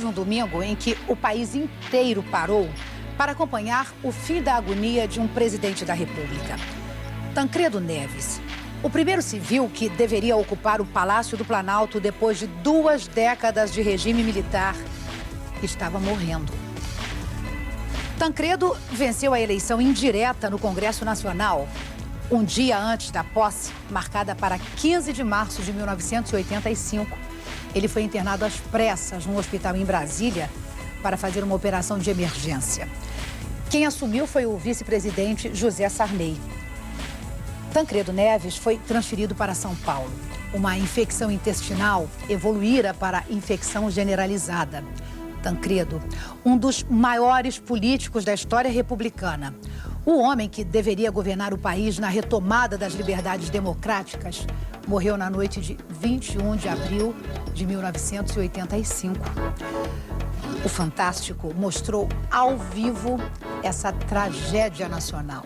um domingo em que o país inteiro parou para acompanhar o fim da agonia de um presidente da República. Tancredo Neves, o primeiro civil que deveria ocupar o Palácio do Planalto depois de 2 décadas de regime militar, estava morrendo. Tancredo venceu a eleição indireta no Congresso Nacional, um dia antes da posse, marcada para 15 de março de 1985. Ele foi internado às pressas num hospital em Brasília para fazer uma operação de emergência. Quem assumiu foi o vice-presidente José Sarney. Tancredo Neves foi transferido para São Paulo. Uma infecção intestinal evoluíra para infecção generalizada. Tancredo, um dos maiores políticos da história republicana. O homem que deveria governar o país na retomada das liberdades democráticas, morreu na noite de 21 de abril de 1985. O Fantástico mostrou ao vivo essa tragédia nacional.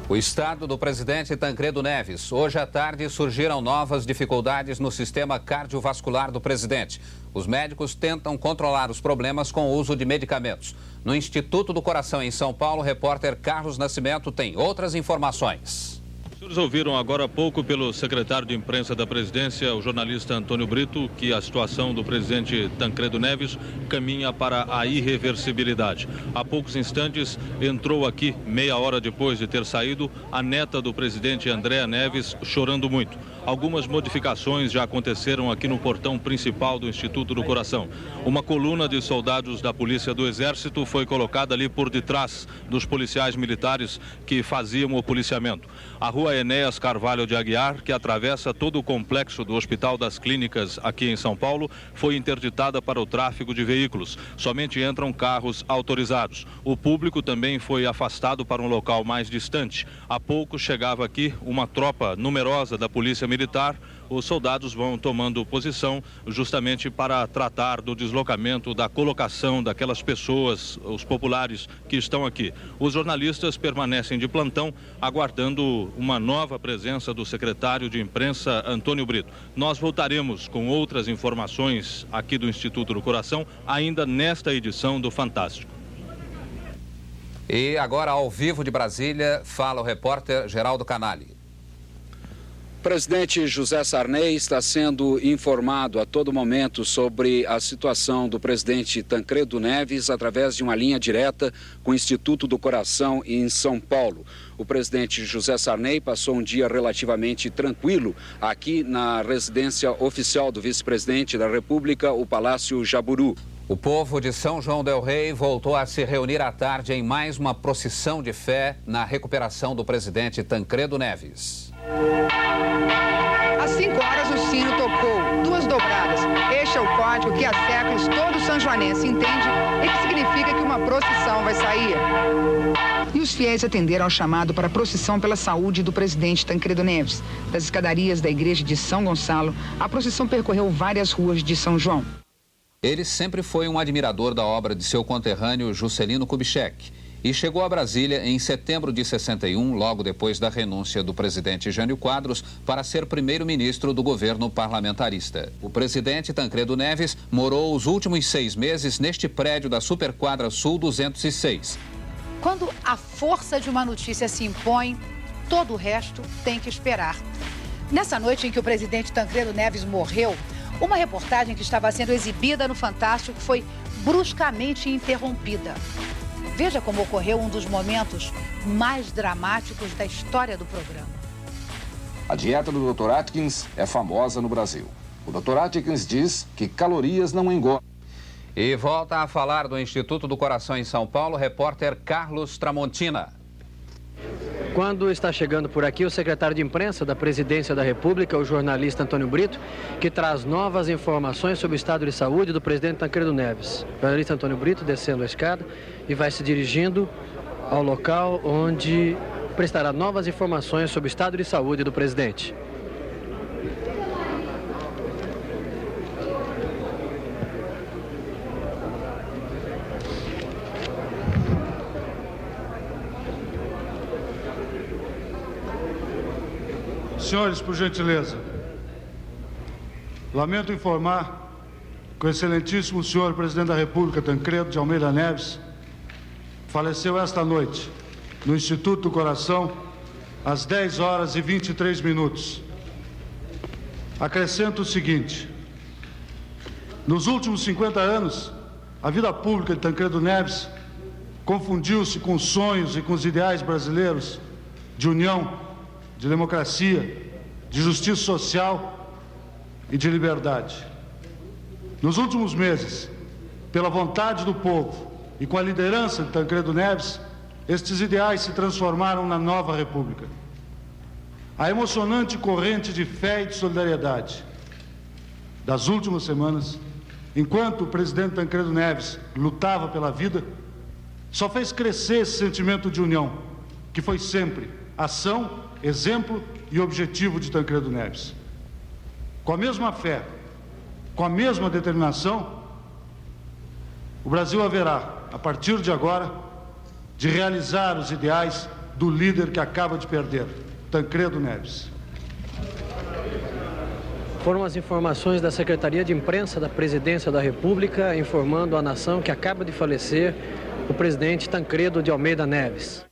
O estado do presidente Tancredo Neves. Hoje à tarde surgiram novas dificuldades no sistema cardiovascular do presidente. Os médicos tentam controlar os problemas com o uso de medicamentos. No Instituto do Coração, em São Paulo, o repórter Carlos Nascimento tem outras informações. Os senhores ouviram agora há pouco pelo secretário de imprensa da presidência, o jornalista Antônio Brito, que a situação do presidente Tancredo Neves caminha para a irreversibilidade. Há poucos instantes entrou aqui, meia hora depois de ter saído, a neta do presidente Andréa Neves chorando muito. Algumas modificações já aconteceram aqui no portão principal do Instituto do Coração. Uma coluna de soldados da Polícia do Exército foi colocada ali por detrás dos policiais militares que faziam o policiamento. A rua Enéas Carvalho de Aguiar, que atravessa todo o complexo do Hospital das Clínicas aqui em São Paulo, foi interditada para o tráfego de veículos. Somente entram carros autorizados. O público também foi afastado para um local mais distante. Há pouco chegava aqui uma tropa numerosa da Polícia Militar. Os soldados vão tomando posição justamente para tratar do deslocamento, da colocação daquelas pessoas, os populares que estão aqui. Os jornalistas permanecem de plantão, aguardando uma nova presença do secretário de imprensa, Antônio Brito. Nós voltaremos com outras informações aqui do Instituto do Coração, ainda nesta edição do Fantástico. E agora, ao vivo de Brasília, fala o repórter Geraldo Canali. O presidente José Sarney está sendo informado a todo momento sobre a situação do presidente Tancredo Neves através de uma linha direta com o Instituto do Coração em São Paulo. O presidente José Sarney passou um dia relativamente tranquilo aqui na residência oficial do vice-presidente da República, o Palácio Jaburu. O povo de São João del Rei voltou a se reunir à tarde em mais uma procissão de fé na recuperação do presidente Tancredo Neves. Às 5 horas o sino tocou 2 dobradas. Este é o código que há séculos todo sanjoanense entende e que significa que uma procissão vai sair. E os fiéis atenderam ao chamado para a procissão pela saúde do presidente Tancredo Neves. Das escadarias da igreja de São Gonçalo, a procissão percorreu várias ruas de São João. Ele sempre foi um admirador da obra de seu conterrâneo Juscelino Kubitschek e chegou a Brasília em setembro de 61, logo depois da renúncia do presidente Jânio Quadros, para ser primeiro-ministro do governo parlamentarista. O presidente Tancredo Neves morou os últimos 6 meses neste prédio da Superquadra Sul 206. Quando a força de uma notícia se impõe, todo o resto tem que esperar. Nessa noite em que o presidente Tancredo Neves morreu, uma reportagem que estava sendo exibida no Fantástico foi bruscamente interrompida. Veja como ocorreu um dos momentos mais dramáticos da história do programa. A dieta do Dr. Atkins é famosa no Brasil. O Dr. Atkins diz que calorias não engordam. E volta a falar do Instituto do Coração em São Paulo, repórter Carlos Tramontina. Quando está chegando por aqui o secretário de imprensa da Presidência da República, o jornalista Antônio Brito, que traz novas informações sobre o estado de saúde do presidente Tancredo Neves. O jornalista Antônio Brito descendo a escada e vai se dirigindo ao local onde prestará novas informações sobre o estado de saúde do presidente. Senhores, por gentileza, lamento informar que o excelentíssimo senhor presidente da República, Tancredo de Almeida Neves, faleceu esta noite no Instituto do Coração, às 10 horas e 23 minutos. Acrescento o seguinte: nos últimos 50 anos, a vida pública de Tancredo Neves confundiu-se com os sonhos e com os ideais brasileiros de união, de democracia, de justiça social e de liberdade. Nos últimos meses, pela vontade do povo e com a liderança de Tancredo Neves, estes ideais se transformaram na nova República. A emocionante corrente de fé e de solidariedade das últimas semanas, enquanto o presidente Tancredo Neves lutava pela vida, só fez crescer esse sentimento de união, que foi sempre ação, exemplo e objetivo de Tancredo Neves. Com a mesma fé, com a mesma determinação, o Brasil haverá, a partir de agora, de realizar os ideais do líder que acaba de perder, Tancredo Neves. Foram as informações da Secretaria de Imprensa da Presidência da República informando a nação que acaba de falecer o presidente Tancredo de Almeida Neves.